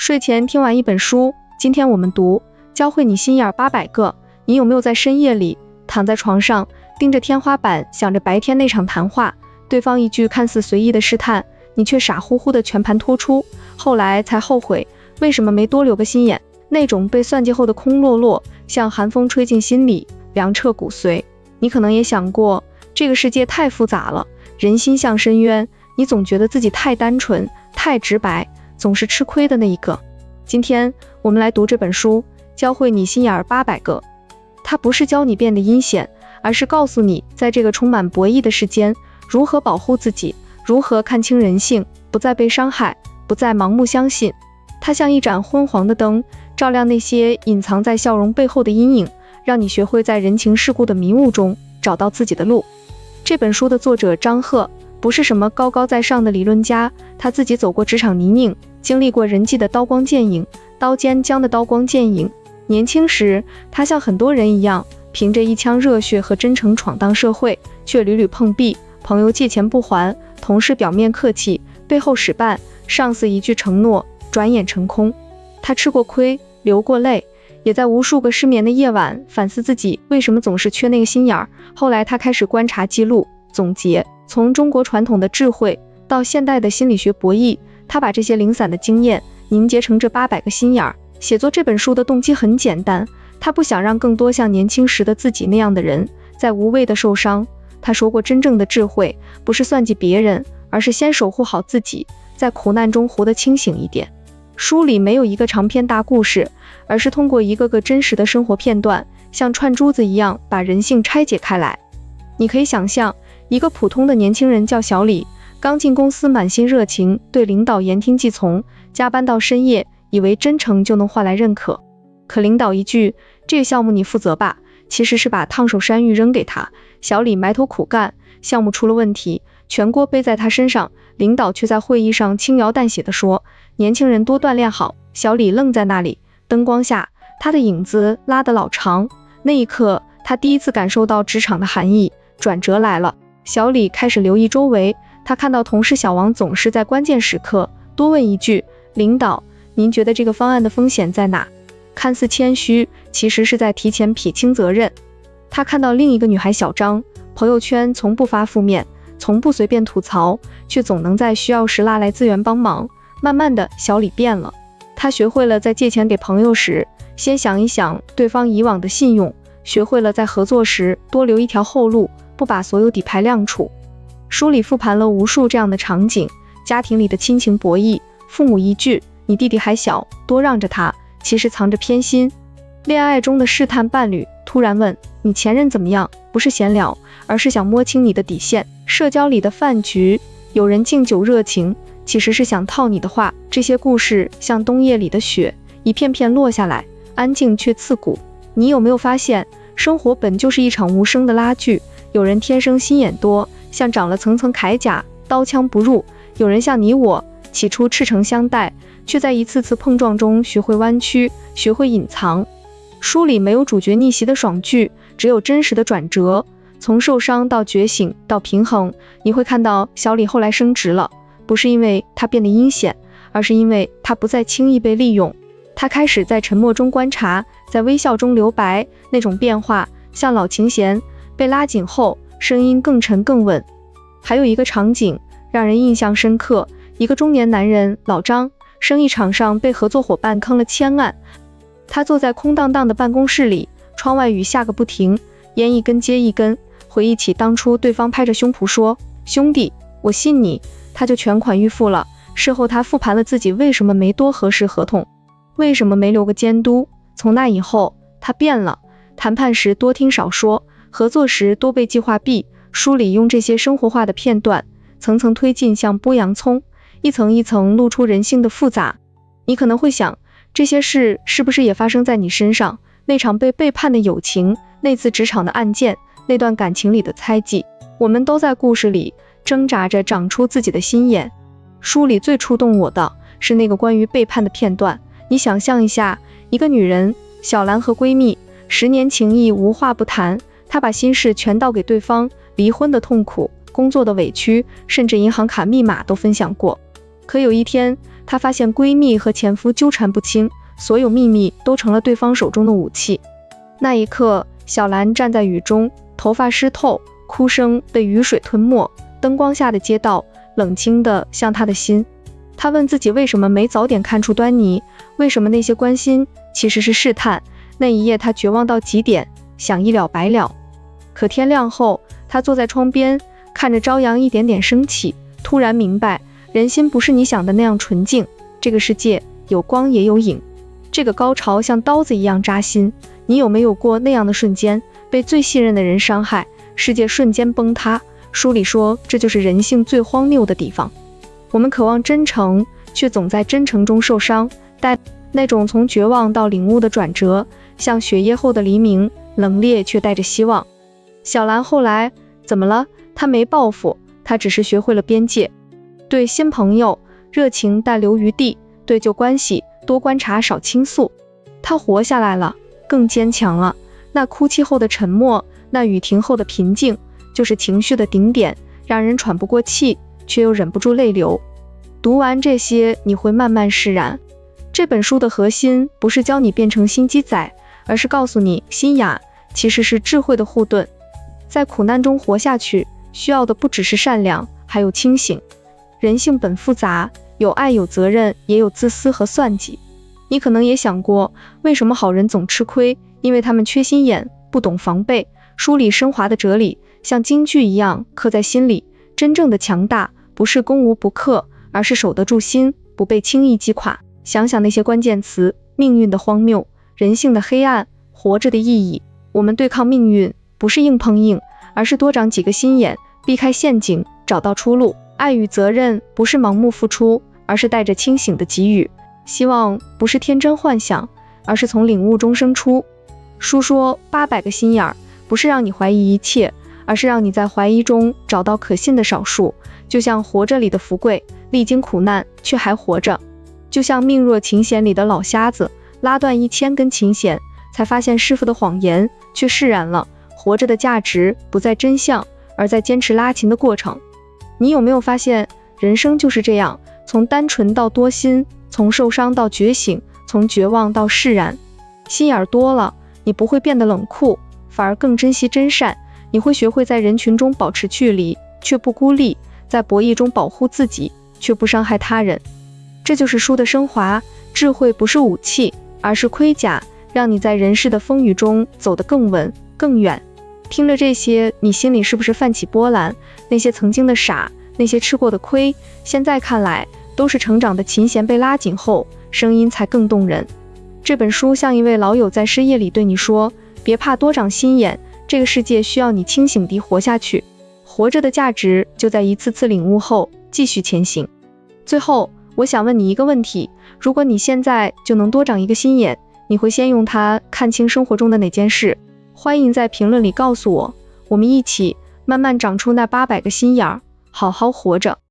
睡前听完一本书，今天我们读教会你心眼800个。你有没有在深夜里躺在床上，盯着天花板，想着白天那场谈话，对方一句看似随意的试探，你却傻乎乎的全盘托出，后来才后悔为什么没多留个心眼。那种被算计后的空落落，像寒风吹进心里，凉彻骨髓。你可能也想过，这个世界太复杂了，人心像深渊，你总觉得自己太单纯，太直白，总是吃亏的那一个。今天我们来读这本书，教会你心眼800个。它不是教你变得阴险，而是告诉你，在这个充满博弈的世间，如何保护自己，如何看清人性，不再被伤害，不再盲目相信。它像一盏昏黄的灯，照亮那些隐藏在笑容背后的阴影，让你学会在人情世故的迷雾中找到自己的路。这本书的作者张赫不是什么高高在上的理论家，他自己走过职场泥泞，经历过人际的刀光剑影，刀尖将的刀光剑影。年轻时，他像很多人一样，凭着一腔热血和真诚闯荡社会，却屡屡碰壁，朋友借钱不还，同事表面客气，背后使绊，上司一句承诺，转眼成空。他吃过亏，流过泪，也在无数个失眠的夜晚反思自己为什么总是缺那个心眼儿。后来他开始观察记录，总结，从中国传统的智慧到现代的心理学博弈，他把这些零散的经验凝结成这800个心眼儿。写作这本书的动机很简单，他不想让更多像年轻时的自己那样的人在无谓的受伤。他说过，真正的智慧不是算计别人，而是先守护好自己，在苦难中活得清醒一点。书里没有一个长篇大故事，而是通过一个个真实的生活片段，像串珠子一样把人性拆解开来。你可以想象，一个普通的年轻人叫小李，刚进公司满心热情，对领导言听计从，加班到深夜，以为真诚就能换来认可。可领导一句这个项目你负责吧，其实是把烫手山芋扔给他。小李埋头苦干，项目出了问题，全锅背在他身上，领导却在会议上轻描淡写地说，年轻人多锻炼好。小李愣在那里，灯光下他的影子拉得老长。那一刻他第一次感受到职场的寒意。转折来了，小李开始留意周围，他看到同事小王总是在关键时刻多问一句，领导您觉得这个方案的风险在哪？看似谦虚，其实是在提前撇清责任。他看到另一个女孩小张，朋友圈从不发负面，从不随便吐槽，却总能在需要时拉来资源帮忙。慢慢的，小李变了，他学会了在借钱给朋友时，先想一想对方以往的信用，学会了在合作时多留一条后路，不把所有底牌亮出。书里复盘了无数这样的场景，家庭里的亲情博弈，父母一句你弟弟还小，多让着他，其实藏着偏心。恋爱中的试探伴侣，突然问你前任怎么样，不是闲聊，而是想摸清你的底线。社交里的饭局，有人敬酒热情，其实是想套你的话。这些故事像冬夜里的雪，一片片落下来，安静却刺骨。你有没有发现，生活本就是一场无声的拉锯，有人天生心眼多，像长了层层铠甲，刀枪不入；有人像你我，起初赤诚相待，却在一次次碰撞中学会弯曲，学会隐藏。书里没有主角逆袭的爽剧，只有真实的转折，从受伤到觉醒到平衡。你会看到小李后来升职了，不是因为他变得阴险，而是因为他不再轻易被利用。他开始在沉默中观察，在微笑中留白，那种变化像老琴弦，被拉紧后声音更沉更稳。还有一个场景让人印象深刻，一个中年男人老张，生意场上被合作伙伴坑了千万，他坐在空荡荡的办公室里，窗外雨下个不停，烟一根接一根，回忆起当初对方拍着胸脯说，兄弟我信你，他就全款预付了。事后他复盘了自己为什么没多核实合同，为什么没留个监督。从那以后他变了，谈判时多听少说，合作时多被计划避。书里用这些生活化的片段层层推进，像剥洋葱，一层一层露出人性的复杂。你可能会想，这些事是不是也发生在你身上？那场被背叛的友情，那次职场的案件，那段感情里的猜忌，我们都在故事里挣扎着长出自己的心眼。书里最触动我的是那个关于背叛的片段。你想象一下，一个女人小兰和闺蜜10年情谊无话不谈，她把心事全倒给对方，离婚的痛苦，工作的委屈，甚至银行卡密码都分享过。可有一天，她发现闺蜜和前夫纠缠不清，所有秘密都成了对方手中的武器。那一刻，小兰站在雨中，头发湿透，哭声被雨水吞没，灯光下的街道冷清的像她的心。她问自己为什么没早点看出端倪，为什么那些关心其实是试探。那一夜她绝望到极点，想一了百了。可天亮后，她坐在窗边，看着朝阳一点点升起，突然明白，人心不是你想的那样纯净，这个世界有光也有影。这个高潮像刀子一样扎心，你有没有过那样的瞬间，被最信任的人伤害，世界瞬间崩塌？书里说，这就是人性最荒谬的地方。我们渴望真诚，却总在真诚中受伤，但那种从绝望到领悟的转折，像雪夜后的黎明，冷冽却带着希望。小兰后来怎么了？她没报复，她只是学会了边界。对新朋友热情但留余地，对旧关系多观察少倾诉。她活下来了，更坚强了。那哭泣后的沉默，那雨停后的平静，就是情绪的顶点，让人喘不过气，却又忍不住泪流。读完这些，你会慢慢释然。这本书的核心不是教你变成心机仔，而是告诉你，心雅其实是智慧的护盾。在苦难中活下去，需要的不只是善良，还有清醒。人性本复杂，有爱有责任，也有自私和算计。你可能也想过，为什么好人总吃亏？因为他们缺心眼，不懂防备。书里升华的哲理，像金句一样刻在心里。真正的强大，不是攻无不克，而是守得住心，不被轻易击垮。想想那些关键词：命运的荒谬，人性的黑暗，活着的意义。我们对抗命运，不是硬碰硬，而是多长几个心眼，避开陷阱，找到出路。爱与责任，不是盲目付出，而是带着清醒的给予。希望不是天真幻想，而是从领悟中生出。书说800个心眼儿，不是让你怀疑一切，而是让你在怀疑中找到可信的少数。就像活着里的福贵，历经苦难却还活着。就像命若琴弦里的老瞎子，拉断1000根琴弦，才发现师傅的谎言，却释然了。活着的价值不在真相，而在坚持拉琴的过程。你有没有发现，人生就是这样，从单纯到多心，从受伤到觉醒，从绝望到释然。心眼多了，你不会变得冷酷，反而更珍惜真善。你会学会在人群中保持距离，却不孤立；在博弈中保护自己，却不伤害他人。这就是书的升华。智慧不是武器，而是盔甲，让你在人世的风雨中走得更稳更远。听着这些，你心里是不是泛起波澜？那些曾经的傻，那些吃过的亏，现在看来都是成长的琴弦被拉紧后，声音才更动人。这本书像一位老友在深夜里对你说，别怕多长心眼，这个世界需要你清醒地活下去。活着的价值就在一次次领悟后继续前行。最后，我想问你一个问题，如果你现在就能多长一个心眼，你会先用它看清生活中的哪件事？欢迎在评论里告诉我，我们一起慢慢长出那800个心眼儿，好好活着。